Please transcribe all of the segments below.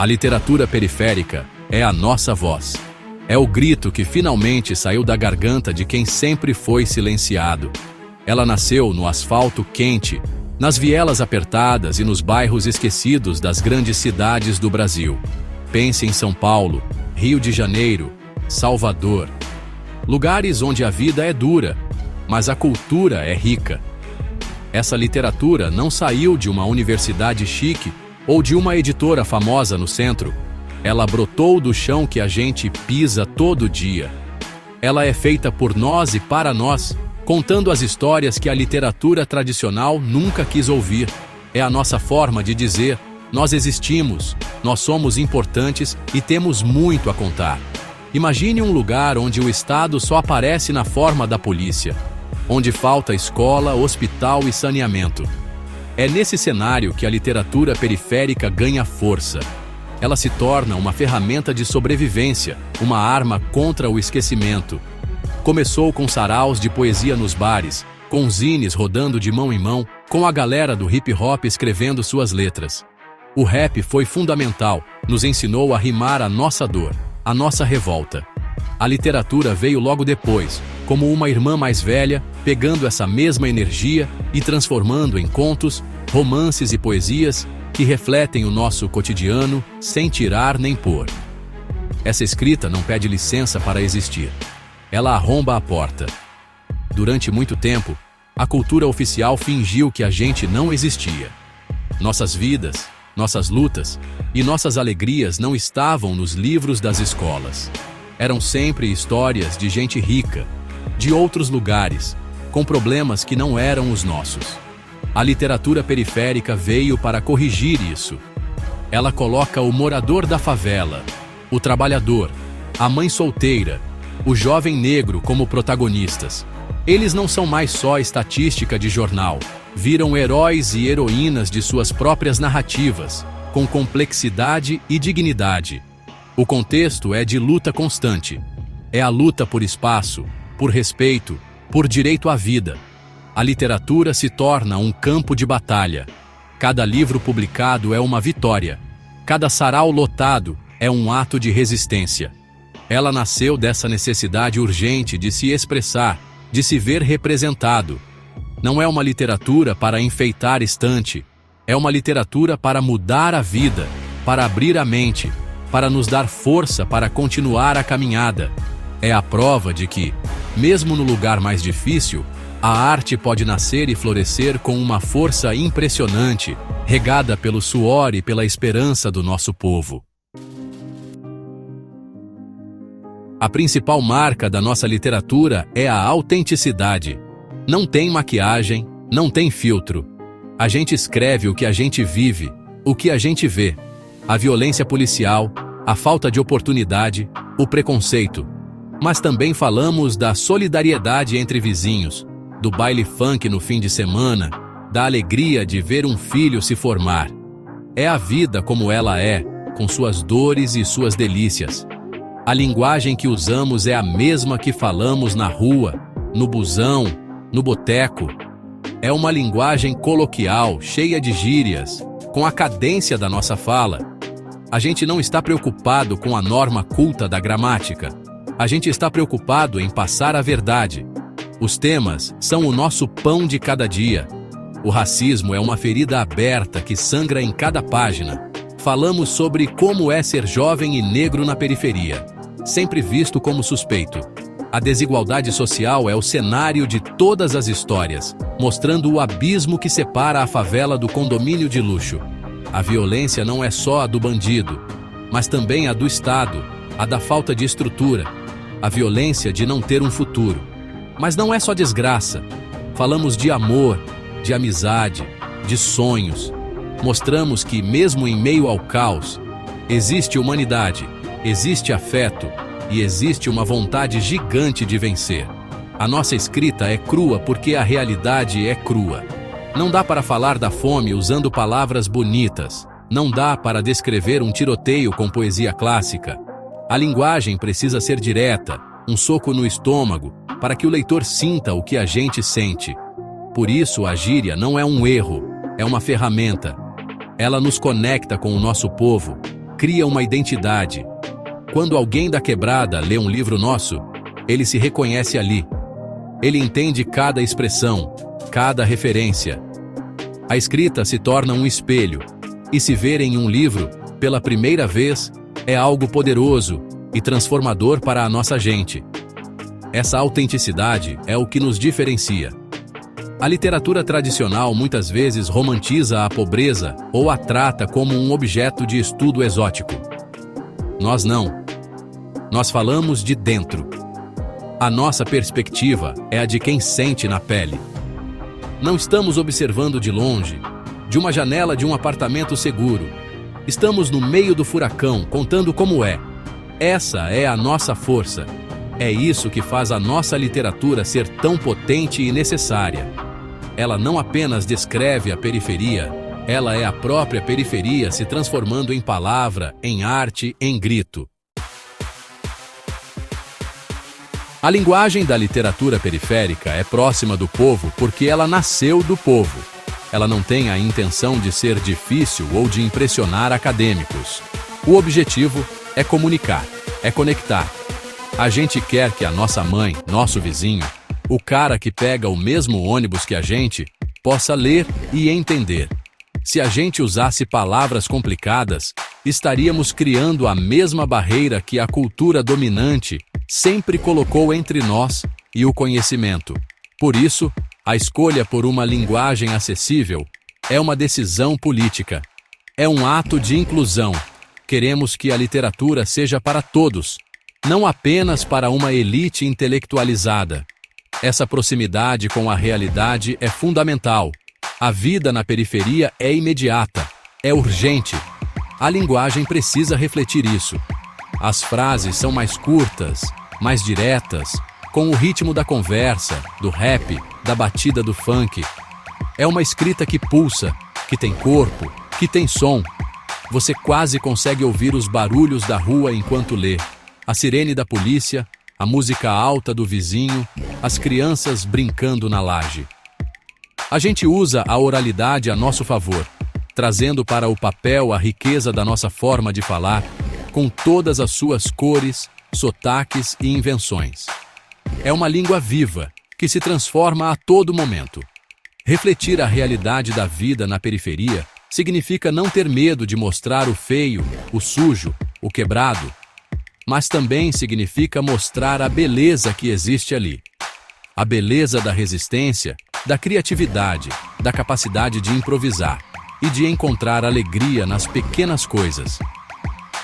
A literatura periférica é a nossa voz. É o grito que finalmente saiu da garganta de quem sempre foi silenciado. Ela nasceu no asfalto quente, nas vielas apertadas e nos bairros esquecidos das grandes cidades do Brasil. Pense em São Paulo, Rio de Janeiro, Salvador. Lugares onde a vida é dura, mas a cultura é rica. Essa literatura não saiu de uma universidade chique ou de uma editora famosa no centro. Ela brotou do chão que a gente pisa todo dia. Ela é feita por nós e para nós, contando as histórias que a literatura tradicional nunca quis ouvir. É a nossa forma de dizer: nós existimos, nós somos importantes e temos muito a contar. Imagine um lugar onde o Estado só aparece na forma da polícia, onde falta escola, hospital e saneamento. É nesse cenário que a literatura periférica ganha força. Ela se torna uma ferramenta de sobrevivência, uma arma contra o esquecimento. Começou com saraus de poesia nos bares, com zines rodando de mão em mão, com a galera do hip-hop escrevendo suas letras. O rap foi fundamental, nos ensinou a rimar a nossa dor, a nossa revolta. A literatura veio logo depois, como uma irmã mais velha, pegando essa mesma energia e transformando em contos, romances e poesias que refletem o nosso cotidiano sem tirar nem pôr. Essa escrita não pede licença para existir. Ela arromba a porta. Durante muito tempo, a cultura oficial fingiu que a gente não existia. Nossas vidas, nossas lutas e nossas alegrias não estavam nos livros das escolas. Eram sempre histórias de gente rica, de outros lugares, com problemas que não eram os nossos. A literatura periférica veio para corrigir isso. Ela coloca o morador da favela, o trabalhador, a mãe solteira, o jovem negro como protagonistas. Eles não são mais só estatística de jornal, viram heróis e heroínas de suas próprias narrativas, com complexidade e dignidade. O contexto é de luta constante. É a luta por espaço, por respeito, por direito à vida. A literatura se torna um campo de batalha. Cada livro publicado é uma vitória. Cada sarau lotado é um ato de resistência. Ela nasceu dessa necessidade urgente de se expressar, de se ver representado. Não é uma literatura para enfeitar estante. É uma literatura para mudar a vida, para abrir a mente, para nos dar força para continuar a caminhada. É a prova de que, mesmo no lugar mais difícil, a arte pode nascer e florescer com uma força impressionante, regada pelo suor e pela esperança do nosso povo. A principal marca da nossa literatura é a autenticidade. Não tem maquiagem, não tem filtro. A gente escreve o que a gente vive, o que a gente vê. A violência policial, a falta de oportunidade, o preconceito. Mas também falamos da solidariedade entre vizinhos, do baile funk no fim de semana, da alegria de ver um filho se formar. É a vida como ela é, com suas dores e suas delícias. A linguagem que usamos é a mesma que falamos na rua, no busão, no boteco. É uma linguagem coloquial, cheia de gírias, com a cadência da nossa fala. A gente não está preocupado com a norma culta da gramática. A gente está preocupado em passar a verdade. Os temas são o nosso pão de cada dia. O racismo é uma ferida aberta que sangra em cada página. Falamos sobre como é ser jovem e negro na periferia, sempre visto como suspeito. A desigualdade social é o cenário de todas as histórias, mostrando o abismo que separa a favela do condomínio de luxo. A violência não é só a do bandido, mas também a do Estado, a da falta de estrutura, a violência de não ter um futuro. Mas não é só desgraça. Falamos de amor, de amizade, de sonhos. Mostramos que, mesmo em meio ao caos, existe humanidade, existe afeto e existe uma vontade gigante de vencer. A nossa escrita é crua porque a realidade é crua. Não dá para falar da fome usando palavras bonitas. Não dá para descrever um tiroteio com poesia clássica. A linguagem precisa ser direta, um soco no estômago, para que o leitor sinta o que a gente sente. Por isso, a gíria não é um erro, é uma ferramenta. Ela nos conecta com o nosso povo, cria uma identidade. Quando alguém da quebrada lê um livro nosso, ele se reconhece ali. Ele entende cada expressão, cada referência. A escrita se torna um espelho, e se ver em um livro, pela primeira vez, é algo poderoso e transformador para a nossa gente. Essa autenticidade é o que nos diferencia. A literatura tradicional muitas vezes romantiza a pobreza ou a trata como um objeto de estudo exótico. Nós não. Nós falamos de dentro. A nossa perspectiva é a de quem sente na pele. Não estamos observando de longe, de uma janela de um apartamento seguro. Estamos no meio do furacão, contando como é. Essa é a nossa força. É isso que faz a nossa literatura ser tão potente e necessária. Ela não apenas descreve a periferia, ela é a própria periferia se transformando em palavra, em arte, em grito. A linguagem da literatura periférica é próxima do povo porque ela nasceu do povo. Ela não tem a intenção de ser difícil ou de impressionar acadêmicos. O objetivo é comunicar, é conectar. A gente quer que a nossa mãe, nosso vizinho, o cara que pega o mesmo ônibus que a gente, possa ler e entender. Se a gente usasse palavras complicadas, estaríamos criando a mesma barreira que a cultura dominante sempre colocou entre nós e o conhecimento. Por isso, a escolha por uma linguagem acessível é uma decisão política. É um ato de inclusão. Queremos que a literatura seja para todos, não apenas para uma elite intelectualizada. Essa proximidade com a realidade é fundamental. A vida na periferia é imediata, é urgente. A linguagem precisa refletir isso. As frases são mais curtas, mais diretas, com o ritmo da conversa, do rap, da batida do funk. É uma escrita que pulsa, que tem corpo, que tem som. Você quase consegue ouvir os barulhos da rua enquanto lê. A sirene da polícia, a música alta do vizinho, as crianças brincando na laje. A gente usa a oralidade a nosso favor, trazendo para o papel a riqueza da nossa forma de falar, com todas as suas cores, sotaques e invenções. É uma língua viva, que se transforma a todo momento. Refletir a realidade da vida na periferia significa não ter medo de mostrar o feio, o sujo, o quebrado, mas também significa mostrar a beleza que existe ali. A beleza da resistência, da criatividade, da capacidade de improvisar e de encontrar alegria nas pequenas coisas.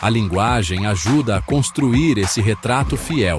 A linguagem ajuda a construir esse retrato fiel.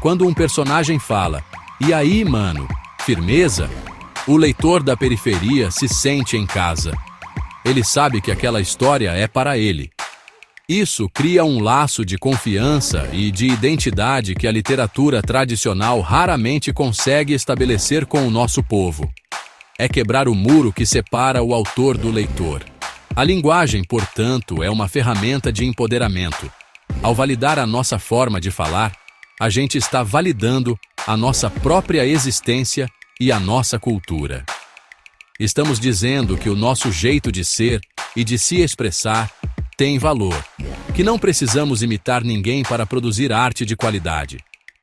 Quando um personagem fala, "E aí, mano, firmeza?", o leitor da periferia se sente em casa. Ele sabe que aquela história é para ele. Isso cria um laço de confiança e de identidade que a literatura tradicional raramente consegue estabelecer com o nosso povo. É quebrar o muro que separa o autor do leitor. A linguagem, portanto, é uma ferramenta de empoderamento. Ao validar a nossa forma de falar, a gente está validando a nossa própria existência e a nossa cultura. Estamos dizendo que o nosso jeito de ser e de se expressar tem valor, que não precisamos imitar ninguém para produzir arte de qualidade.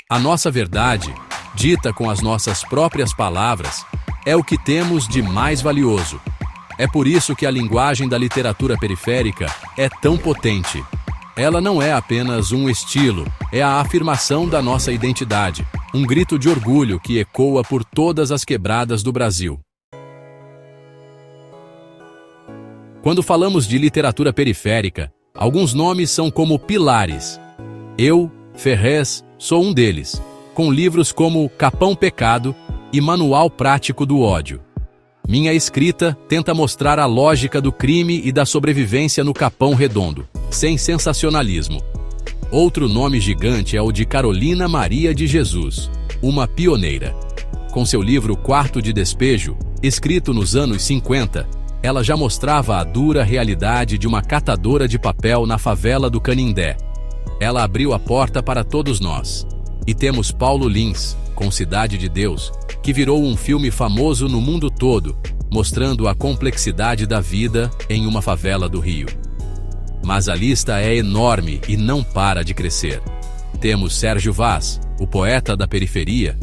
A nossa verdade, dita com as nossas próprias palavras, é o que temos de mais valioso. É por isso que a linguagem da literatura periférica é tão potente. Ela não é apenas um estilo, é a afirmação da nossa identidade, um grito de orgulho que ecoa por todas as quebradas do Brasil. Quando falamos de literatura periférica, alguns nomes são como pilares. Eu, Ferrez, sou um deles, com livros como Capão Pecado e Manual Prático do Ódio. Minha escrita tenta mostrar a lógica do crime e da sobrevivência no Capão Redondo, sem sensacionalismo. Outro nome gigante é o de Carolina Maria de Jesus, uma pioneira. Com seu livro Quarto de Despejo, escrito nos anos 50, ela já mostrava a dura realidade de uma catadora de papel na favela do Canindé. Ela abriu a porta para todos nós. E temos Paulo Lins, com Cidade de Deus, que virou um filme famoso no mundo todo, mostrando a complexidade da vida em uma favela do Rio. Mas a lista é enorme e não para de crescer. Temos Sérgio Vaz, o poeta da periferia,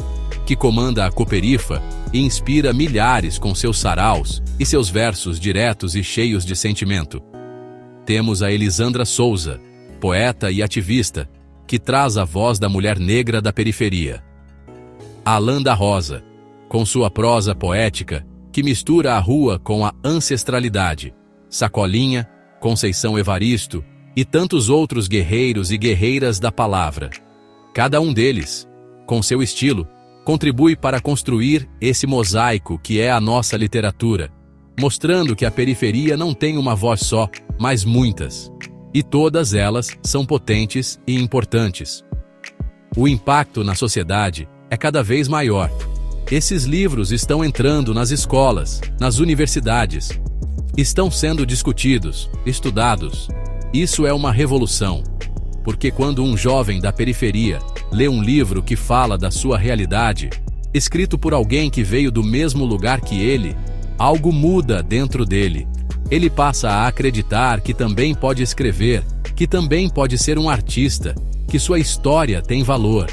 que comanda a Cooperifa e inspira milhares com seus saraus e seus versos diretos e cheios de sentimento. Temos a Elisandra Souza, poeta e ativista, que traz a voz da mulher negra da periferia. A Alain da Rosa, com sua prosa poética, que mistura a rua com a ancestralidade. Sacolinha, Conceição Evaristo e tantos outros guerreiros e guerreiras da palavra. Cada um deles, com seu estilo, contribui para construir esse mosaico que é a nossa literatura, mostrando que a periferia não tem uma voz só, mas muitas. E todas elas são potentes e importantes. O impacto na sociedade é cada vez maior. Esses livros estão entrando nas escolas, nas universidades. Estão sendo discutidos, estudados. Isso é uma revolução. Porque quando um jovem da periferia lê um livro que fala da sua realidade, escrito por alguém que veio do mesmo lugar que ele, algo muda dentro dele. Ele passa a acreditar que também pode escrever, que também pode ser um artista, que sua história tem valor.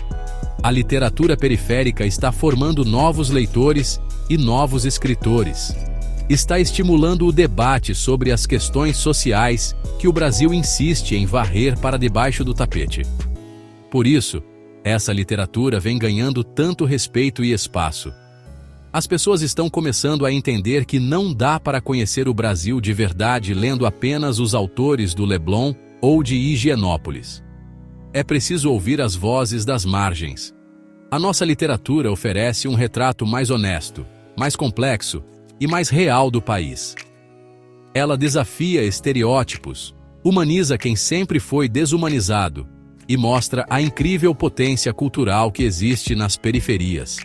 A literatura periférica está formando novos leitores e novos escritores. Está estimulando o debate sobre as questões sociais que o Brasil insiste em varrer para debaixo do tapete. Por isso, essa literatura vem ganhando tanto respeito e espaço. As pessoas estão começando a entender que não dá para conhecer o Brasil de verdade lendo apenas os autores do Leblon ou de Higienópolis. É preciso ouvir as vozes das margens. A nossa literatura oferece um retrato mais honesto, mais complexo e mais real do país. Ela desafia estereótipos, humaniza quem sempre foi desumanizado e mostra a incrível potência cultural que existe nas periferias.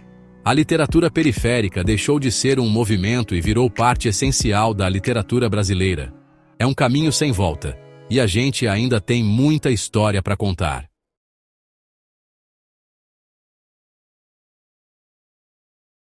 A literatura periférica deixou de ser um movimento e virou parte essencial da literatura brasileira. É um caminho sem volta, e a gente ainda tem muita história para contar.